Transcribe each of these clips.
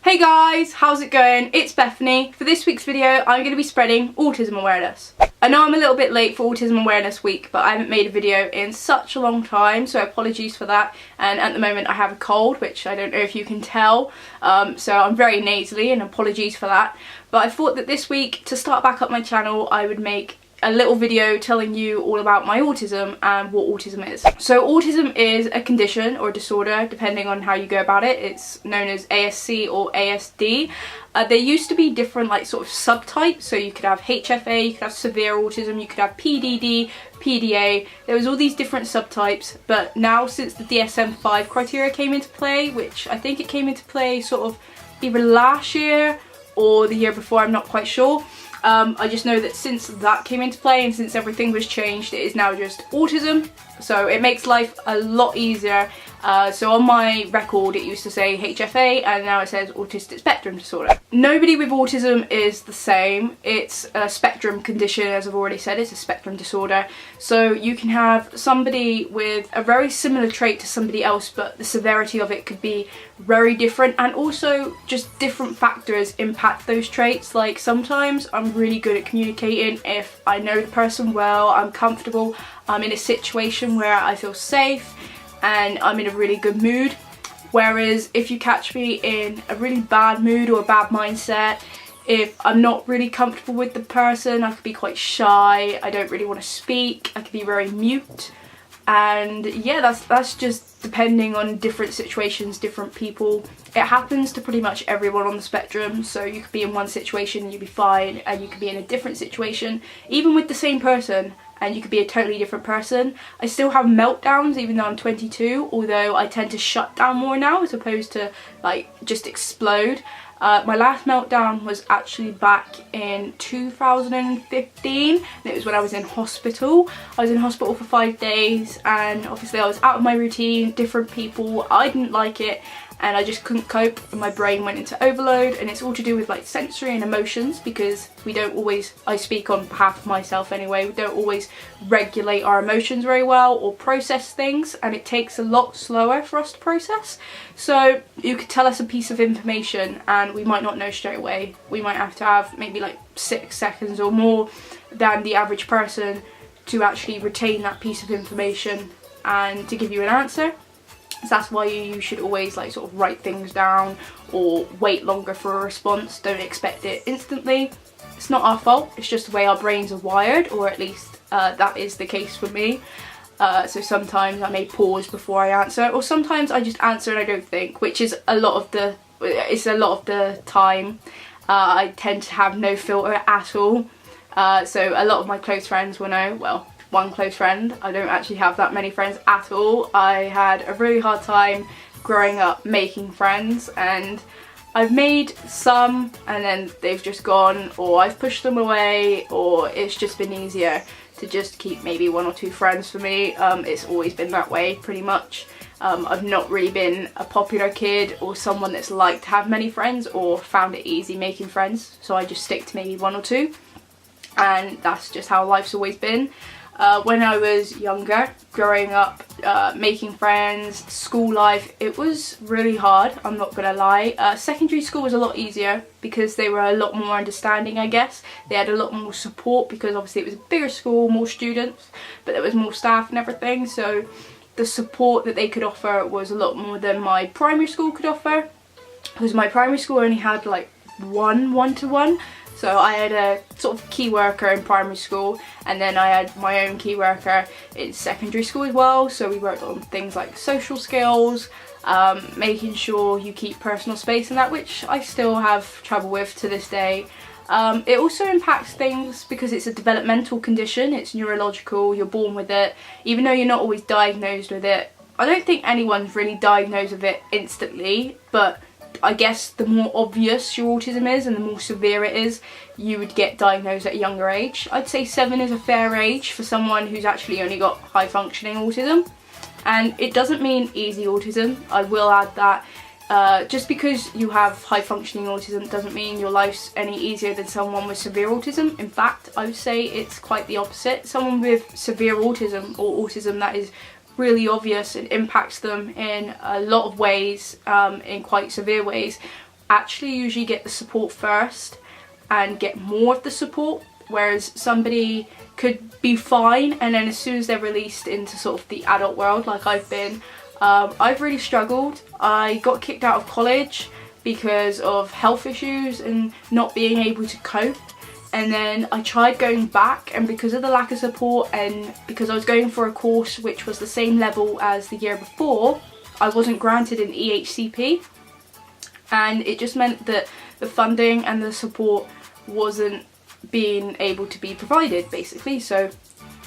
Hey guys, how's it going? It's Bethany. For this week's video, I'm going to be spreading autism awareness. I know I'm a little bit late for Autism Awareness Week, but I haven't made a video in such a long time, so apologies for that. And at the moment I have a cold, which I don't know if you can tell, so I'm very nasally and apologies for that. But I thought that this week, to start back up my channel, I would make a little video telling you all about my autism and what autism is. So autism is a condition or a disorder, depending on how you go about it. It's known as ASC or ASD. There used to be different sort of subtypes, so you could have HFA, you could have severe autism, you could have PDD, PDA. There was all these different subtypes, but now since the DSM-5 criteria came into play, which I think it came into play sort of either last year or the year before, I'm not quite sure. I just know that since that came into play and since everything was changed, it is now just autism, so it makes life a lot easier. So on my record it used to say HFA and now it says autistic spectrum disorder. Nobody with autism is the same. It's a spectrum condition, as I've already said. It's a spectrum disorder, so you can have somebody with a very similar trait to somebody else, but the severity of it could be very different, and also just different factors impact those traits. Like sometimes I'm really good at communicating if I know the person well, I'm comfortable, I'm in a situation where I feel safe and I'm in a really good mood. Whereas if you catch me in a really bad mood or a bad mindset, if I'm not really comfortable with the person, I could be quite shy, I don't really want to speak, I could be very mute. And yeah, that's just depending on different situations, different people. It happens to pretty much everyone on the spectrum, so you could be in one situation and you'd be fine, and you could be in a different situation, even with the same person, and you could be a totally different person. I still have meltdowns even though I'm 22, although I tend to shut down more now as opposed to just explode. My last meltdown was actually back in 2015, and it was when I was in hospital. I was in hospital for 5 days, and obviously I was out of my routine, different people, I didn't like it, and I just couldn't cope, and my brain went into overload. And it's all to do with sensory and emotions, because we don't always, I speak on behalf of myself anyway, we don't always regulate our emotions very well or process things, and it takes a lot slower for us to process. So you could tell us a piece of information and we might not know straight away. We might have to have maybe 6 seconds or more than the average person to actually retain that piece of information and to give you an answer. So that's why you should always sort of write things down or wait longer for a response. Don't expect it instantly. It's not our fault, it's just the way our brains are wired, or at least that is the case for me. So sometimes I may pause before I answer, or sometimes I just answer and I don't think, which is a lot of the time. I tend to have no filter at all. So a lot of my close friends will know, well, one close friend, I don't actually have that many friends at all. I had a really hard time growing up making friends, and I've made some and then they've just gone, or I've pushed them away, or it's just been easier to just keep maybe 1 or 2 friends for me. It's always been that way pretty much. I've not really been a popular kid or someone that's liked to have many friends or found it easy making friends, so I just stick to maybe 1 or 2, and that's just how life's always been. When I was younger, growing up, making friends, school life, it was really hard, I'm not gonna lie. Secondary school was a lot easier because they were a lot more understanding, I guess. They had a lot more support because obviously it was a bigger school, more students, but there was more staff and everything, so the support that they could offer was a lot more than my primary school could offer, because my primary school only had one-to-one. So I had a sort of key worker in primary school, and then I had my own key worker in secondary school as well. So we worked on things like social skills, making sure you keep personal space and that, which I still have trouble with to this day. It also impacts things because it's a developmental condition, it's neurological, you're born with it, even though you're not always diagnosed with it. I don't think anyone's really diagnosed with it instantly, but I guess the more obvious your autism is and the more severe it is, you would get diagnosed at a younger age. I'd say 7 is a fair age for someone who's actually only got high functioning autism. And it doesn't mean easy autism, I will add that. Just because you have high functioning autism doesn't mean your life's any easier than someone with severe autism. In fact, I would say it's quite the opposite. Someone with severe autism, or autism that is really obvious and impacts them in a lot of ways, in quite severe ways, actually usually get the support first and get more of the support, whereas somebody could be fine and then as soon as they're released into sort of the adult world, like I've been, I've really struggled. I got kicked out of college because of health issues and not being able to cope, and then I tried going back, and because of the lack of support and because I was going for a course which was the same level as the year before, I wasn't granted an EHCP, and it just meant that the funding and the support wasn't being able to be provided basically. So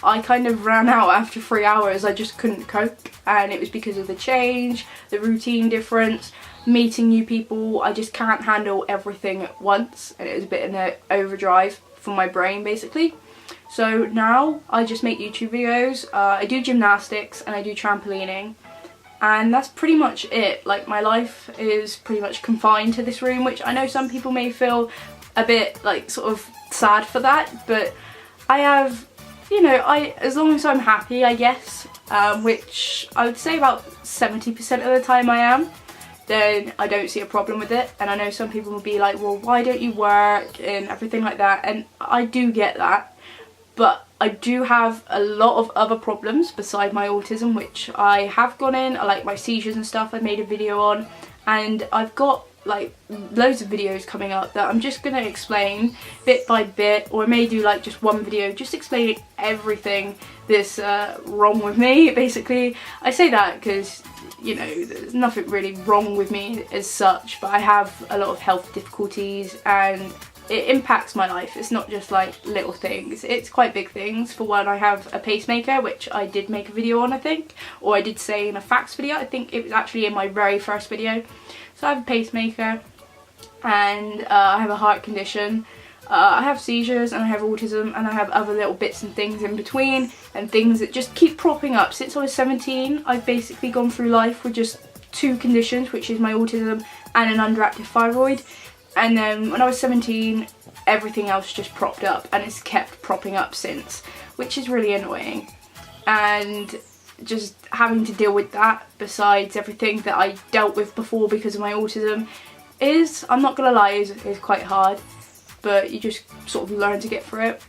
I kind of ran out after 3 hours. I just couldn't cope, and it was because of the change, the routine difference, meeting new people. I just can't handle everything at once, and it was a bit in an overdrive for my brain basically. So now I just make YouTube videos, I do gymnastics and I do trampolining, and that's pretty much it. Like, my life is pretty much confined to this room, which I know some people may feel a bit like sort of sad for that, but I have, you know, as long as I'm happy, I guess, which I would say about 70% of the time I am, then I don't see a problem with it. And I know some people will be like, well, why don't you work and everything like that, and I do get that, but I do have a lot of other problems beside my autism which I have gone in, like my seizures and stuff I made a video on, and I've got like loads of videos coming up that I'm just gonna explain bit by bit, or I may do like just one video just explaining everything that's wrong with me basically. I say that because, you know, there's nothing really wrong with me as such, but I have a lot of health difficulties and it impacts my life. It's not just like little things, it's quite big things. For one, I have a pacemaker, which I did make a video on, I think, or I did say in a facts video. I think it was actually in my very first video. So I have a pacemaker, and I have a heart condition, I have seizures, and I have autism, and I have other little bits and things in between, and things that just keep propping up. Since I was 17, I've basically gone through life with just 2 conditions, which is my autism and an underactive thyroid. And then when I was 17, everything else just propped up, and it's kept propping up since, which is really annoying. And just having to deal with that, besides everything that I dealt with before because of my autism, is, I'm not gonna lie, is quite hard, but you just sort of learn to get through it.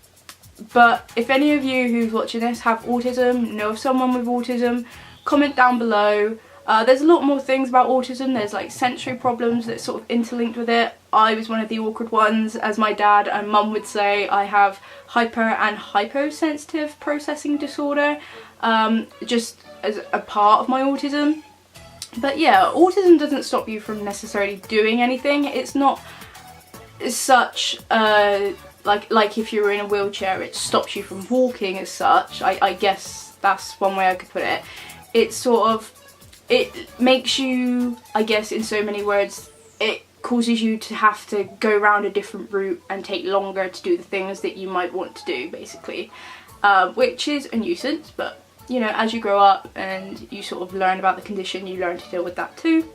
But if any of you who's watching this have autism, know of someone with autism, comment down below. There's a lot more things about autism. There's like sensory problems that sort of interlinked with it. I was one of the awkward ones, as my dad and mum would say. I have hyper and hyposensitive processing disorder, just as a part of my autism. But yeah, autism doesn't stop you from necessarily doing anything. It's not as such, like if you're in a wheelchair, it stops you from walking as such. I guess that's one way I could put it. It's sort of, it makes you, I guess in so many words, it causes you to have to go around a different route and take longer to do the things that you might want to do basically, which is a nuisance. But you know, as you grow up and you sort of learn about the condition, you learn to deal with that too.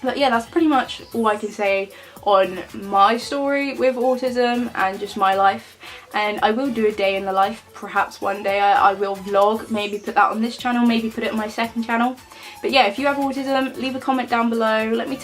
But yeah, that's pretty much all I can say on my story with autism and just my life. And I will do a day in the life, perhaps one day I will vlog, maybe put that on this channel, maybe put it on my second channel. But yeah, if you have autism, leave a comment down below. You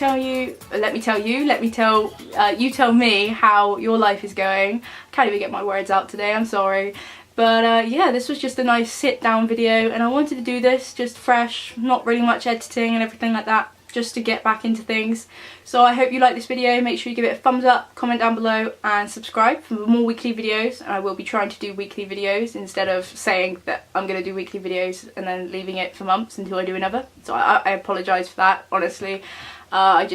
tell me how your life is going. I can't even get my words out today, I'm sorry. But yeah, this was just a nice sit down video, and I wanted to do this just fresh, not really much editing and everything like that, just to get back into things. So I hope you like this video. Make sure you give it a thumbs up, comment down below, and subscribe for more weekly videos. And I will be trying to do weekly videos instead of saying that I'm going to do weekly videos and then leaving it for months until I do another. So I apologise for that, honestly. I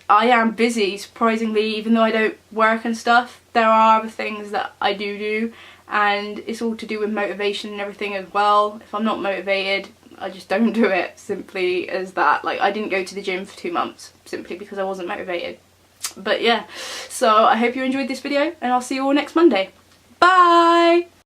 am busy, surprisingly, even though I don't work and stuff. There are other things that I do, and it's all to do with motivation and everything as well. If I'm not motivated, I just don't do it, simply as that. Like, I didn't go to the gym for 2 months simply because I wasn't motivated. But yeah, so I hope you enjoyed this video, and I'll see you all next Monday. Bye!